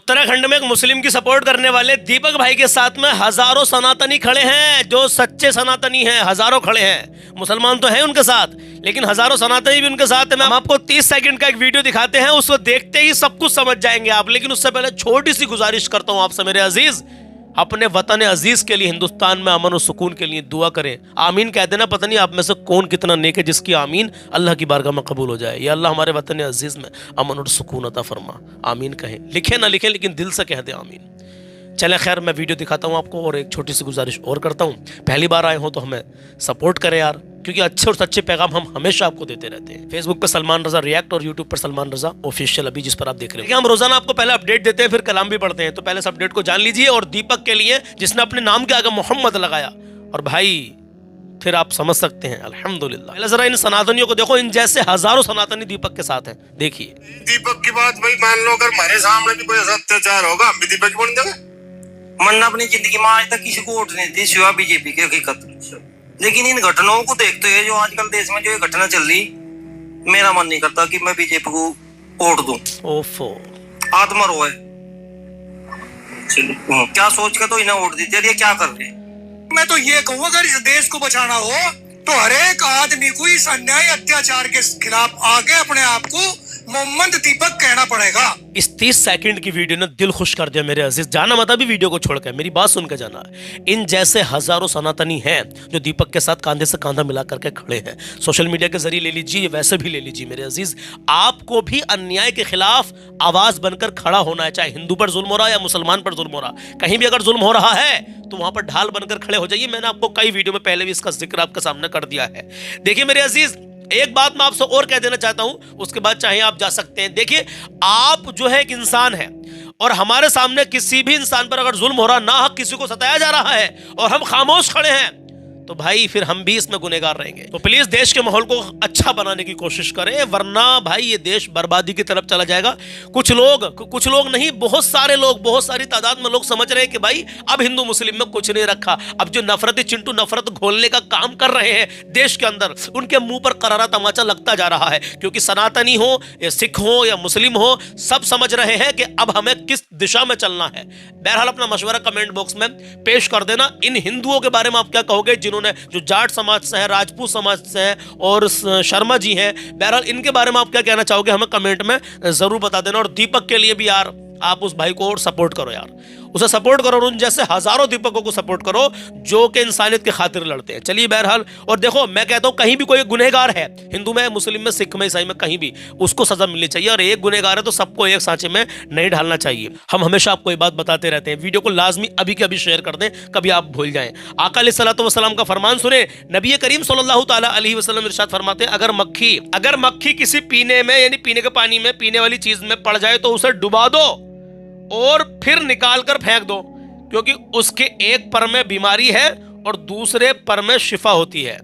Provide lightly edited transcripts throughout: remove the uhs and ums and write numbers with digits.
उत्तराखंड में एक मुस्लिम की सपोर्ट करने वाले दीपक भाई के साथ में हजारों सनातनी खड़े हैं, जो सच्चे सनातनी हैं। हजारों खड़े हैं, मुसलमान तो हैं उनके साथ, लेकिन हजारों सनातनी भी उनके साथ हैं। हम आपको 30 सेकंड का एक वीडियो दिखाते हैं, उसको देखते ही सब कुछ समझ जाएंगे आप। लेकिन उससे पहले छोटी सी गुजारिश करता हूं आपसे मेरे अजीज, अपने वतन अजीज के लिए, हिंदुस्तान में अमन और सुकून के लिए दुआ करें। आमीन कह देना। पता नहीं आप में से कौन कितना नेक है जिसकी आमीन अल्लाह की बारगाह में कबूल हो जाए। या अल्लाह हमारे वतन अजीज में अमन और सुकून अता फरमा। आमीन कहें, लिखे ना लिखे लेकिन दिल से कह दे आमीन। चले खैर, मैं वीडियो दिखाता हूँ आपको और एक छोटी सी गुजारिश और करता हूँ। पहली बार आए हो तो हमें सपोर्ट करें यार, क्योंकि अच्छे और सच्चे पैगाम हम हमेशा आपको देते रहते हैं। फेसबुक पर सलमान रजा रिएक्ट और यूट्यूब पर सलमान रजा ऑफिशियल, अभी जिस पर आप देख रहे हैं। हम रोजाना आपको पहले अपडेट देते हैं, फिर कलाम भी पढ़ते हैं। तो पहले इस अपडेट को जान लीजिए। और दीपक के लिए, जिसने अपने नाम के आगे मोहम्मद लगाया, और भाई फिर आप समझ सकते हैं अल्हम्दुलिल्लाह। पहले जरा इन सनातनियों को देखो, इन जैसे हजारों सनातनी दीपक के साथ हैं। देखिए दीपक की बात भाई मान लो, अगर हमारे सामने भी कोई ऐसा अत्याचार होगा, हम भी दीपक बन जाएंगे। मन्ना अपनी जिंदगी में आज तक किसी को वोट नहीं दी सिवा बीजेपी के हकीकत। लेकिन इन घटनाओं को देखते हुए, जो आजकल देश में जो ये घटना चल रही, मेरा मन नहीं करता कि मैं बीजेपी को वोट दूं। ओफो, आत्मा रोए। क्या सोच के तो इन्हें वोट दी, ये क्या कर रहे? मैं तो ये कहूँ, अगर इस देश को बचाना हो तो हर एक आदमी को इस अन्याय अत्याचार के खिलाफ आगे अपने आप को मोहम्मद दीपक कहना पड़ेगा। इस 30 सेकंड की वीडियो ने दिल खुश कर दिया मेरे अजीज। जाना मत अभी वीडियो को छोड़कर, मेरी बात सुनकर जाना। इन जैसे हजारों सनातनी हैं जो दीपक के साथ कांधे से कांधा मिला करके खड़े हैं। सोशल मीडिया के जरिए ले लीजिए, वैसे भी ले लीजिए मेरे अजीज। आपको भी अन्याय के खिलाफ आवाज बनकर खड़ा होना है, चाहे हिंदू पर जुल्म हो रहा है या मुसलमान पर जुल्म हो रहा है। कहीं भी अगर जुल्म हो रहा है तो वहां पर ढाल बनकर खड़े हो जाइए। मैंने आपको कई वीडियो में पहले भी इसका जिक्र आपके सामने कर दिया है। देखिए मेरे अजीज, एक बात मैं आपसे और कह देना चाहता हूं, उसके बाद चाहे आप जा सकते हैं। देखिए, आप जो है एक इंसान है, और हमारे सामने किसी भी इंसान पर अगर जुल्म हो रहा, ना हक किसी को सताया जा रहा है, और हम खामोश खड़े हैं, तो भाई फिर हम भी इसमें गुनहगार रहेंगे। तो प्लीज देश के माहौल को अच्छा बनाने की कोशिश करें, वरना भाई ये देश बर्बादी की तरफ चला जाएगा। कुछ लोग नहीं, बहुत सारे लोग, बहुत सारी तादाद में लोग समझ रहे हैं कि भाई अब हिंदू मुस्लिम में कुछ नहीं रखा। अब जो नफरती चिंटू नफरत घोलने का काम कर रहे हैं देश के अंदर, उनके मुंह पर करारा तमाचा लगता जा रहा है। क्योंकि सनातनी हो या सिख हो या मुस्लिम हो, सब समझ रहे हैं कि अब हमें किस दिशा में चलना है। बहरहाल अपना मशवरा कमेंट बॉक्स में पेश कर देना। इन हिंदुओं के बारे में आप क्या कहोगे, जो जाट समाज से है, राजपूत समाज से है, और शर्मा जी हैं, बहरहाल इनके बारे में आप क्या कहना चाहोगे, हमें कमेंट में जरूर बता देना। और दीपक के लिए भी यार, आप उस भाई को और सपोर्ट करो यार, उसे सपोर्ट करो, और उन जैसे हजारों दीपकों को सपोर्ट करो जो कि इंसानियत की खातिर लड़ते हैं। चलिए बहरहाल, और देखो मैं कहता हूं, कहीं भी कोई गुनहगार है, हिंदू में, मुस्लिम में, सिख में, ईसाई में, कहीं भी, उसको सजा मिलनी चाहिए। और एक गुनहगार है तो सबको एक सांचे में नहीं ढालना चाहिए। हम हमेशा आपको ये बात बताते रहते हैं। वीडियो को लाजमी अभी के अभी शेयर कर दें, कभी आप भूल जाएं। आका अलैहिस्सलातु वस्सलाम का फरमान सुने। नबी करीम सल्लल्लाहु तआला अलैहि वसल्लम इरशाद फरमाते हैं, अगर मक्खी किसी पीने में, यानी पीने के पानी में, पीने वाली चीज में पड़ जाए तो उसे डुबा दो और फिर निकाल कर फेंक दो, क्योंकि उसके एक पर में बीमारी है और दूसरे पर में शिफा होती है।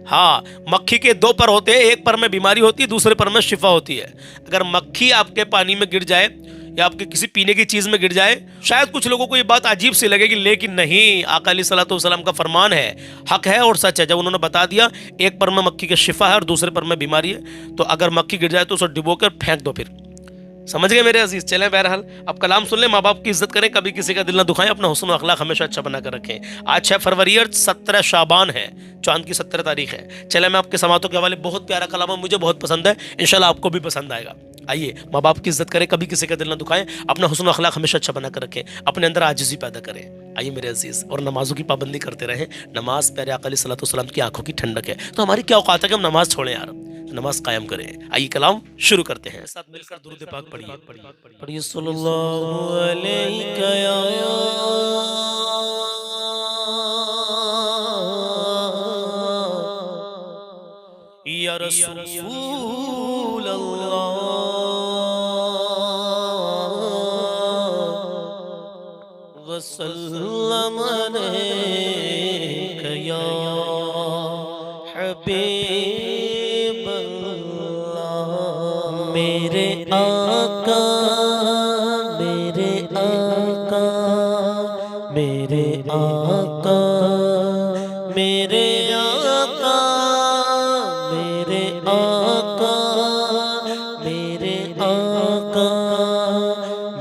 हाँ, मक्खी के दो पर होते हैं, एक पर में बीमारी होती है, दूसरे पर में शिफा होती है। अगर मक्खी आपके पानी में गिर जाए या आपके किसी पीने की चीज में गिर जाए, शायद कुछ लोगों को ये बात अजीब सी लगेगी, लेकिन नहीं, आका अलैहिस्सलातु वस्सलाम का फरमान है, हक है और सच है। जब उन्होंने बता दिया एक पर में मक्खी के शिफा है और दूसरे पर में बीमारी है, तो अगर मक्खी गिर जाए तो उसे डुबो कर फेंक दो। फिर समझ गए मेरे अजीज। चलें बहरहाल, अब कलाम सुन लें। माँ बाप की इज्जत करें, कभी किसी का दिल ना दुखाएं, अपना हुस्न अखलाक हमेशा अच्छा बना कर रखें। आज 6 फरवरी और 17 शाबान है, चांद की 17 तारीख है। चले मैं आपके समातों के हवाले, बहुत प्यारा कलाम है, मुझे बहुत पसंद है, इंशाल्लाह आपको भी पसंद आएगा। आइए, माँ बाप की इज्जत करें, कभी किसी का दिल ना दुखाएं, अपना हुस्न अखलाक हमेशा अच्छा बना कर रखें, अपने अंदर आजिज़ी पैदा करें। आइए मेरे अजीज, और नमाजों की पाबंदी करते रहें। नमाज प्यारे आका अलैहिस्सलातु वस्सलाम की आंखों की ठंडक है, तो हमारी क्या औकात है कि हम नमाज छोड़ें यार, नमाज कायम करें। आइए कलाम शुरू करते हैं। साथ मिलकर दुरूद पाक पढ़िए सल्लल्लाहु अलैहि या रसूल अल्लाह वसल्लम अलैका या हबीब अल्लाह। मेरे आका, मेरे आका, मेरे आका, मेरे आका, मेरे आका, मेरे आका,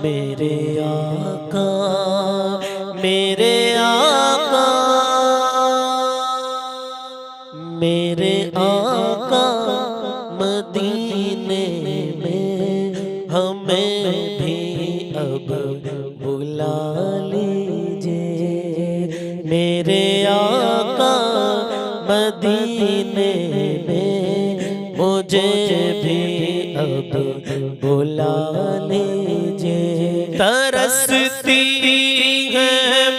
मेरे मेरे आका, मेरे आका, मेरे आका मदीने में हमें भी अब बुला लीजिए। मेरे आका मदीने में मुझे भी अब बुला लीजिए। तरसती है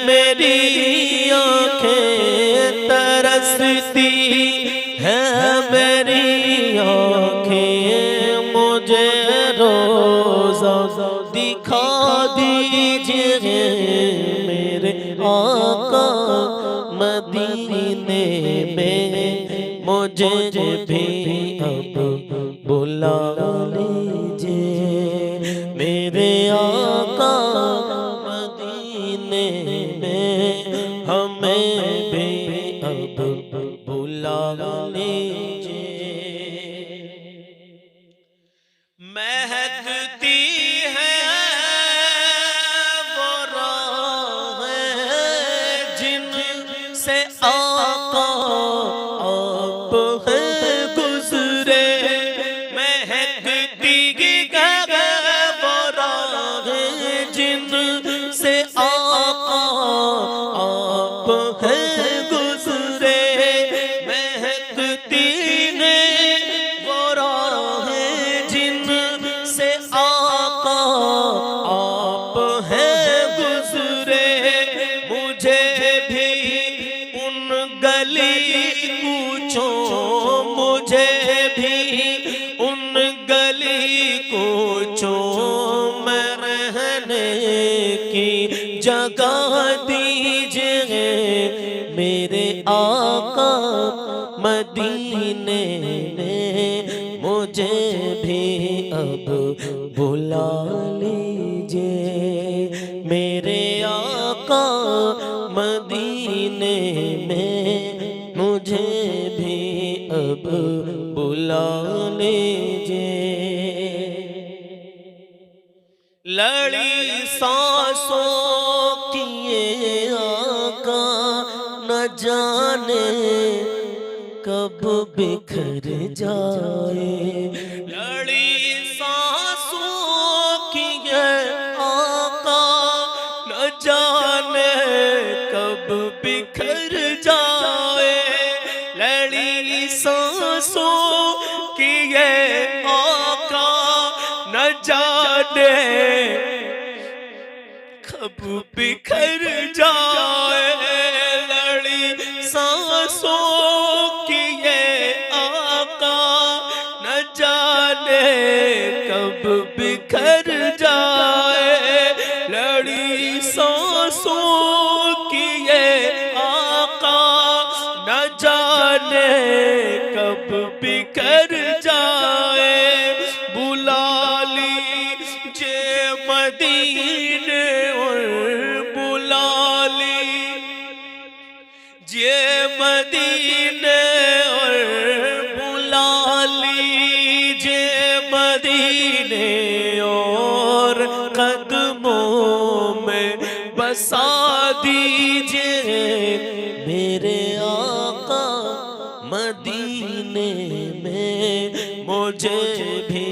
मेरी आँखें, तरसती है मेरी आँखें, मुझे रोज़ा दिखा दीजिए। मेरे आका मदीने में मुझे भी अब बुला लीजिए। मेरे आका मदीने में हमें भी अब बुला लीजिए। महकती है वो राहें जिनसे आका आप हैं गुज़रे। महकती है वो राहें जिनसे आका आप हैं गुज़रे। महकती है वो राहें जिनसे आका आप हैं गुज़रे। मुझे भी उन गली कूचों, मुझे भी उन गली कूचों में रहने की जगह दीजिए। मेरे आका मदीने में मुझे भी अब बुला लीजिए। मेरे आका मदीने में मुझे भी अब बुला लीजिए। लड़ी सांसों की ये आका न जाने कब बिखर जाए। लड़ी सांसों की ये आका न जाने कब बिखर जाए। लड़ी सांसों की ये आका न जाने कब बिखर जाए। लड़ी सांसों की ये आका न जाने कब बिखर जाए। लड़ी सांसों की ये आका न जाने कब बिखर जाए। बुला लीजिए मदीने और बुला लीजिए मदीने और बुला लीजिए मदीने और कदमों में बसा दीजिए। मेरे आका मदीने में मुझे भी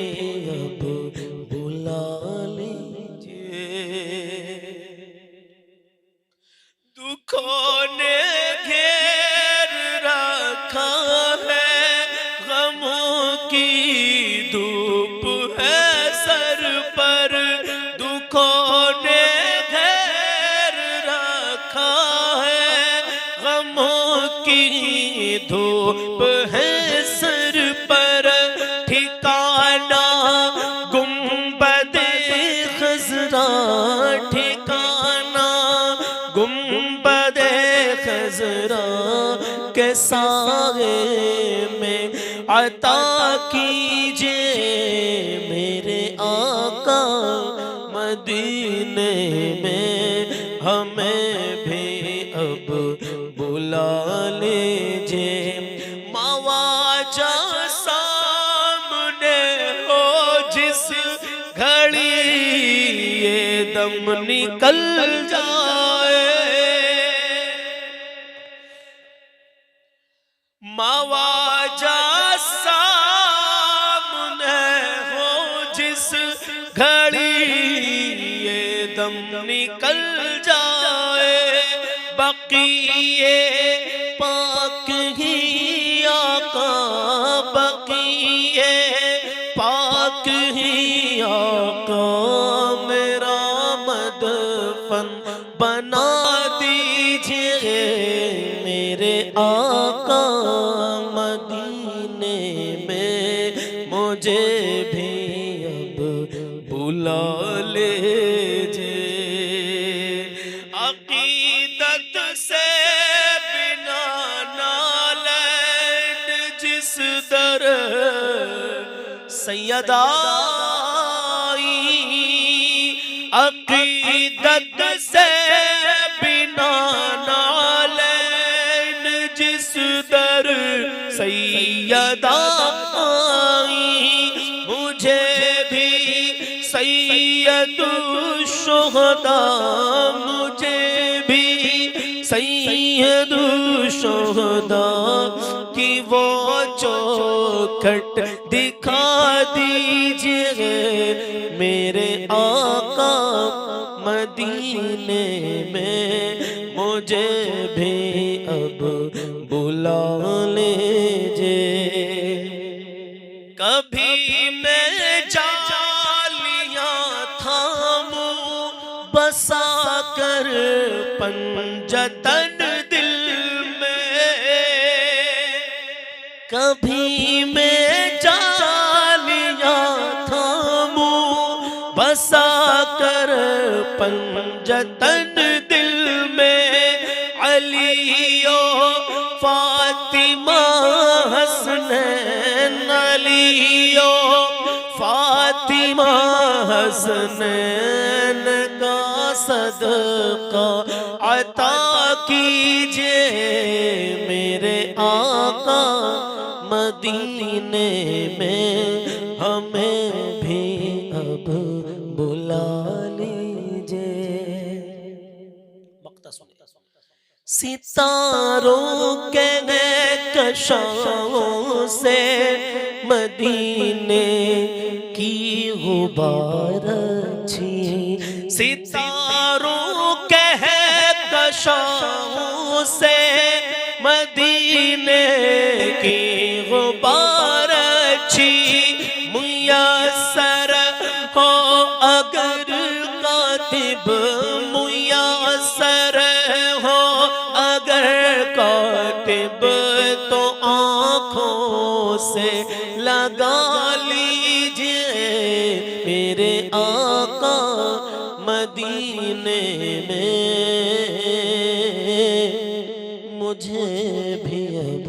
अब बुला लीजिए। दुखों ने घेर रखा है, गमों की धूप है सर पर। दुखों ने घेर रखा है, गमों की धूप है सर पर। ठिकाना गुंबदे खज़रा, ठिकाना गुंबदे खज़रा के साए में अता कीजिए। मेरे आका मदीने में हमें भी अब बुला लीजिए। मवाजा सामने हो जिस घड़ी ये दम निकल जाए, मावाजा सामने हो जिस घड़ी ये दम निकल जाए, बकिए पाक ही आका, बकिए पाक ही आका, मेरा मदफन बना दीजिए मेरे आका, मदीने में मुझे भी अब बुला लीजिए। अकीदत से बिना ना लैट जिस दर सैयदा आई, अकीदत से बिना ना लैट जिस दर सैयदा आई, मुझे भी सैयदुश्शुहदा, मुझे भी सैयदुश्शुहदा की वो चौखट दिखा दीजिए मेरे आका, मदीने में मुझे भी अब बुला लीजिए। कभी मैं जालियां थामूं बसा कर पंजतन दिल में, कभी मैं जालियां थामूं बसा कर पंजतन दिल में, अलियो फातिमा हसनैन, अलियो फातिमा हसनैन का सदका अता कीजिए मेरे आका, मदीने में हमें भी अब बुला लीजिए। वक्ता सुनिए। सितारों के कशाओं से मदीने की गुबार अच्छी, सितारों के कशाओं से मदीने की गुबार अच्छी, मुयस्सर हो अगर कातिब, मुयस्सर हो अगर कातिब, तो आँखों से लगा लीजिए मेरे आका, मदीने में मुझे भी अब